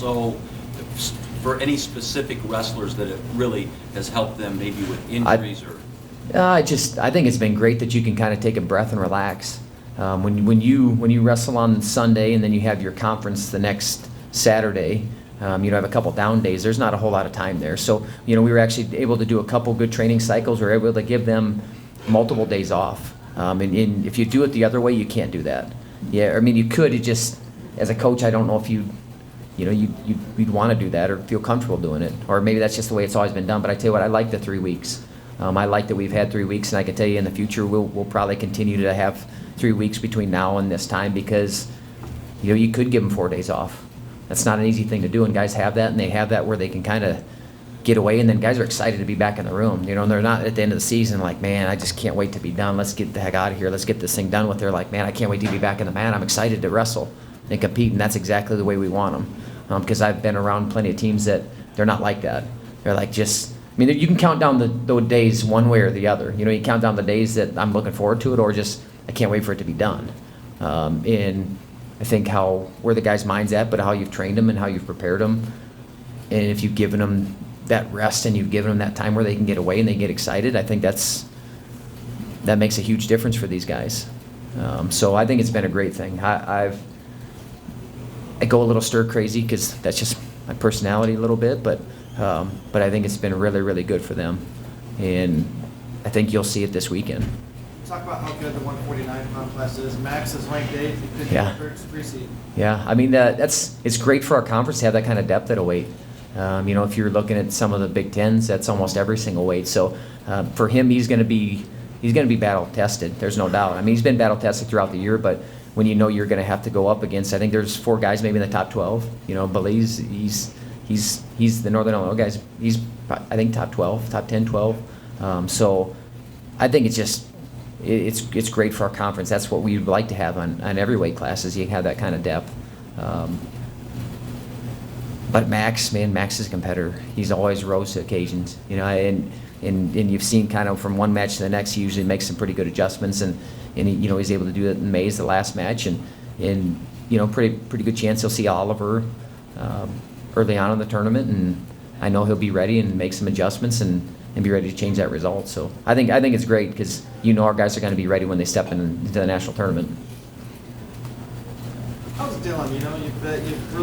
also for any specific wrestlers that it really has helped them, maybe with injuries or? I think it's been great that you can kind of take a breath and relax. When you wrestle on Sunday and then you have your conference the next Saturday, have a couple down days. There's not a whole lot of time there. So we were actually able to do a couple good training cycles. We were able to give them multiple days off. And if you do it the other way, you can't do that. Yeah, I mean you could. It just as a coach, I don't know if you'd want to do that or feel comfortable doing it, or maybe that's just the way it's always been done. But I tell you what, I like the 3 weeks. I like that we've had 3 weeks, and I can tell you in the future we'll probably continue to have 3 weeks between now and this time because you could give them 4 days off. That's not an easy thing to do, and guys have that, and they have that where they can kind of get away, and then guys are excited to be back in the room. And they're not at the end of the season like, man, I just can't wait to be done. Let's get the heck out of here. Let's get this thing done with. They're like, man, I can't wait to be back in the mat. I'm excited to wrestle and compete, and that's exactly the way we want them. Because I've been around plenty of teams that they're not like that. They're like you can count down the days one way or the other. You count down the days that I'm looking forward to it, or just I can't wait for it to be done. And I think where the guy's mind's at, but how you've trained them and how you've prepared them, and if you've given them that rest and you've given them that time where they can get away and they get excited, I think that makes a huge difference for these guys. So I think it's been a great thing. I go a little stir crazy because that's just my personality a little bit, but I think it's been really, really good for them, and I think you'll see it this weekend. Talk about how good the 149-pound class is. Max is ranked 8th. He could Yeah. be the 3rd seed. Yeah, I mean it's great for our conference to have that kind of depth at a weight. If you're looking at some of the Big Tens, that's almost every single weight. So for him, he's going to be battle tested. There's no doubt. I mean, he's been battle tested throughout the year, but when you're going to have to go up against, I think there's 4 guys maybe in the top 12. Belize, he's the Northern Illinois guys. He's I think top 12, top 10, 12. So I think it's great for our conference. That's what we'd like to have on every weight classes. You have that kind of depth. But Max is a competitor. He's always rose to occasions. And you've seen kind of from one match to the next, he usually makes some pretty good adjustments, and he's able to do that in May's the last match, and pretty good chance he'll see Oliver early on in the tournament, and I know he'll be ready and make some adjustments and be ready to change that result. So I think it's great because our guys are going to be ready when they step into the national tournament. How's Dylan? You've really